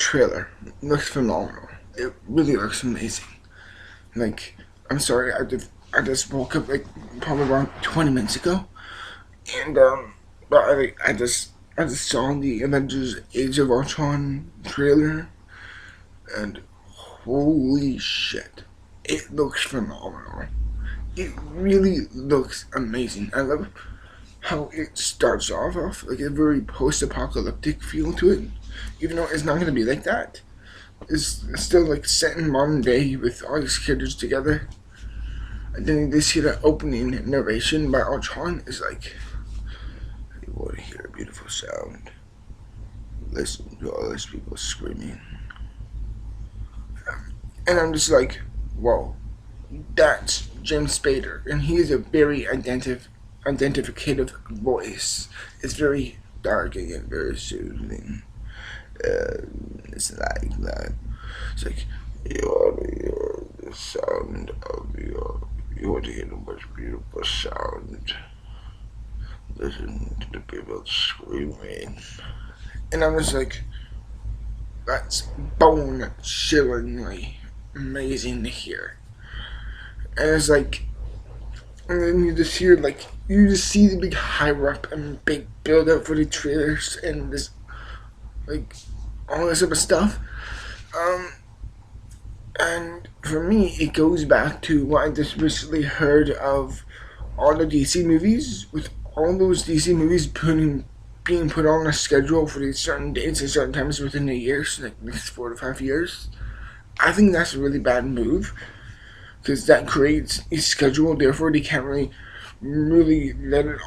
trailer looks phenomenal. It really looks amazing. Like, I'm sorry, I just woke up like probably around 20 minutes ago, and but I just saw the Avengers Age of Ultron trailer, and holy shit, it looks phenomenal. It really looks amazing. I love how it starts off like a very post-apocalyptic feel to it, even though it's not going to be like that. It's still like set in modern day with all these characters together. And then you see the opening narration by Ultron is like, you want to hear a beautiful sound. Listen to all these people screaming. And I'm just like, whoa, that's James Spader. And he is a very identificative voice. It's very dark and very soothing. It's like that. It's like, you want to hear the sound of you want to hear the most beautiful sound. Listen to the people screaming. And I'm just like, that's bone chillingly amazing to hear. And it's like, and then you just hear like, you just see the big hype up and big build up for the trailers and this, like, all this type of stuff. And for me, it goes back to what I just recently heard of all the DC movies, with all those DC movies being put on a schedule for these certain dates and certain times within the years, like next 4 to 5 years. I think that's a really bad move, because that creates a schedule. Therefore, they can't really let it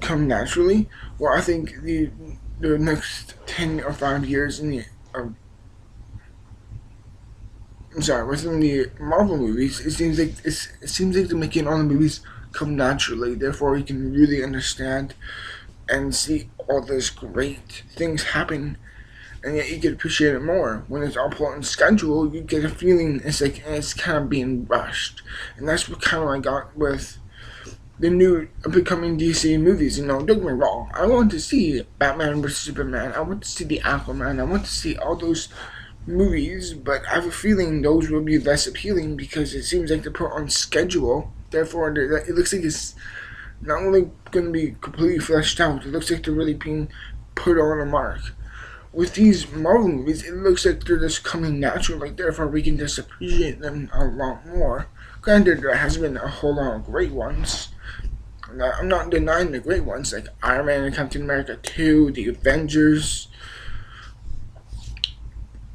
come naturally. Well, I think the next 10 or 5 years in the within the Marvel movies, it seems like they're making all the movies come naturally. Therefore, you can really understand and see all those great things happen, and yet you get appreciate it more. When it's all put on schedule, you get a feeling it's like it's kind of being rushed, and that's what kind of I got with the new upcoming DC movies. Don't get me wrong. I want to see Batman vs Superman. I want to see the Aquaman. I want to see all those movies, but I have a feeling those will be less appealing because it seems like they're put on schedule. Therefore, it looks like it's not only going to be completely fleshed out, it looks like they're really being put on a mark. With these Marvel movies, it looks like they're just coming natural, like therefore we can just appreciate them a lot more. Granted, there has been a whole lot of great ones. I'm not denying the great ones, like Iron Man and Captain America 2, the Avengers,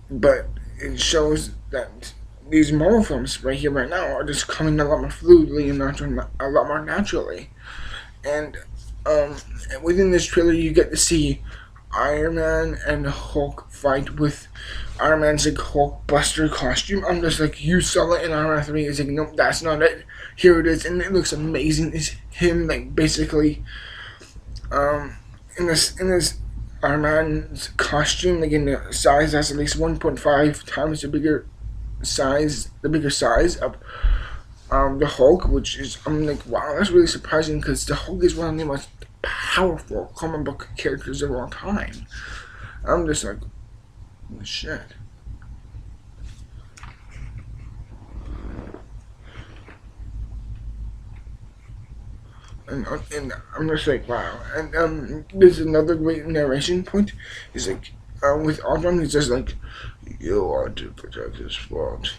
but it shows that these Marvel films right here, right now, are just coming a lot more fluidly and a lot more naturally. And within this trailer, you get to see Iron Man and Hulk fight with Iron Man's like Hulkbuster costume. I'm just like, you saw it in Iron Man 3. It's like, nope, that's not it. Here it is, and it looks amazing. It's him like basically in this Iron Man's costume, like in the size that's at least 1.5 times the bigger size of the Hulk, which is, I'm like, wow, that's really surprising, because the Hulk is one of the most powerful comic book characters of all time. I'm just like, oh, shit. And I'm just like, wow. And there's another great narration point. He's like, with Ultron, he's just like, you want to protect his fault,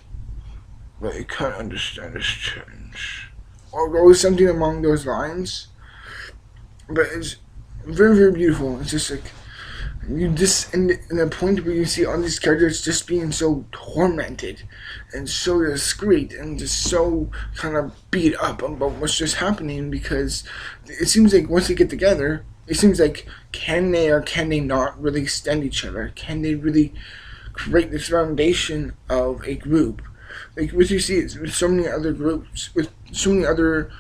but you can't understand his change. Or goes something along those lines. But it's very, very beautiful. It's just like, you just, in the point where you see all these characters just being so tormented and so discreet and just so kind of beat up about what's just happening, because it seems like once they get together, it seems like, can they or can they not really stand each other? Can they really create this foundation of a group? Like what you see is with so many other groups, with so many other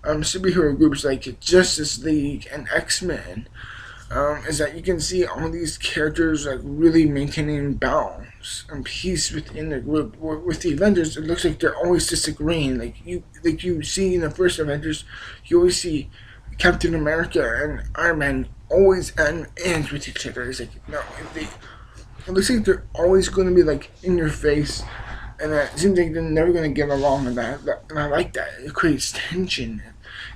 superhero groups like Justice League and X-Men, is that you can see all these characters like really maintaining balance and peace within the group. With the Avengers, it looks like they're always disagreeing. Like you see in the first Avengers, you always see Captain America and Iron Man always ends with each other. It's like, no, it looks like they're always going to be like in your face, and it seems like they're never going to get along. And I like that. It creates tension,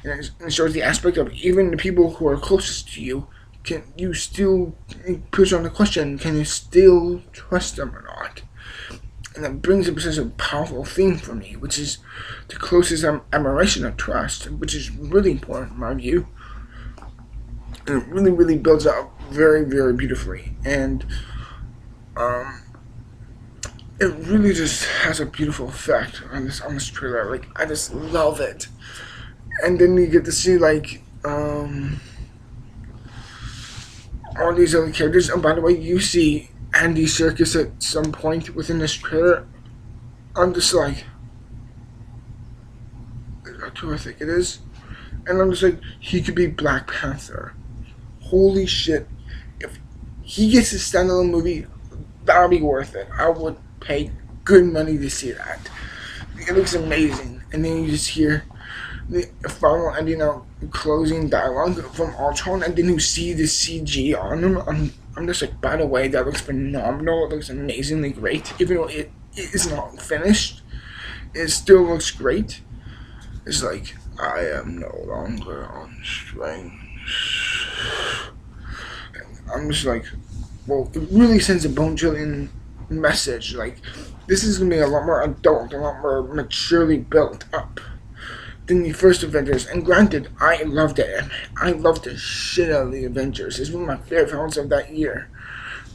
and it shows the aspect of even the people who are closest to you. Can you still push on the question? Can you still trust them or not? And that brings up such a powerful theme for me, which is the closest admiration of trust, which is really important in my view. And it really, really builds up very, very beautifully. And it really just has a beautiful effect on this trailer. Like, I just love it. And then you get to see like all these other characters. And by the way, you see Andy Serkis at some point within this trailer. I'm just like, how terrific it is. And I'm just like, he could be Black Panther. Holy shit. If he gets a standalone movie, that'll be worth it. I would pay good money to see that. It looks amazing. And then you just hear the final ending out closing dialogue from Ultron, and then you see the CG on him. I'm just like, by the way, that looks phenomenal. It looks amazingly great. Even though it is not finished, it still looks great. It's like, I am no longer on strings. I'm just like, well, it really sends a bone-chilling message. Like, this is going to be a lot more adult, a lot more maturely built up than the first Avengers. And granted, I loved it. I loved the shit out of the Avengers. It's one of my favorite films of that year.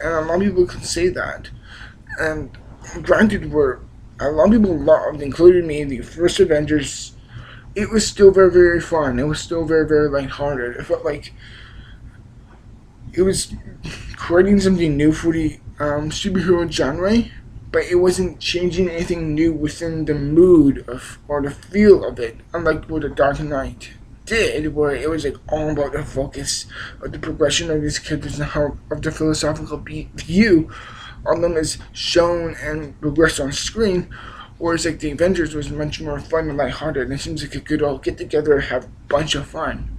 And a lot of people can say that. And granted, a lot of people loved, including me, the first Avengers. It was still very, very fun. It was still very, very lighthearted. It felt like it was creating something new for the superhero genre, but it wasn't changing anything new within the mood of or the feel of it, unlike what The Dark Knight did, where it was like all about the focus of the progression of these characters and how of the philosophical view on them is shown and progressed on screen. Whereas like the Avengers was much more fun and lighthearted, and it seems like it could all get together and have a bunch of fun.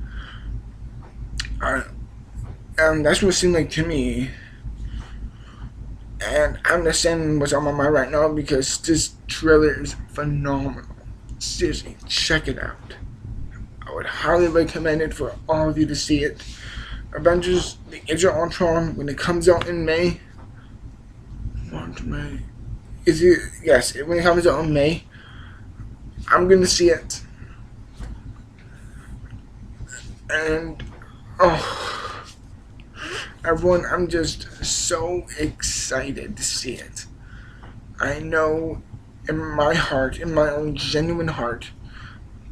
And that's what it seemed like to me. And I'm just saying what's on my mind right now because this trailer is phenomenal. Seriously, check it out. I would highly recommend it for all of you to see it. Avengers: The Age of Ultron, when it comes out in May. March, May. Is it? Yes, when it comes out in May, I'm gonna see it. And everyone, I'm just so excited to see it. I know in my heart, in my own genuine heart,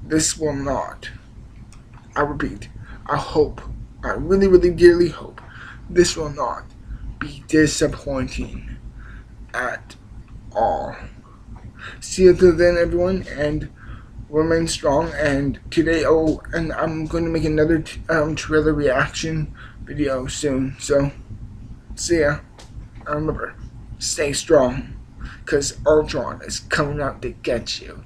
this will not. I repeat, I hope, I really, really dearly hope, this will not be disappointing at all. See you till then, everyone, and remain strong. And today, and I'm going to make another trailer reaction video soon. So, see ya. And remember, stay strong, because Ultron is coming out to get you.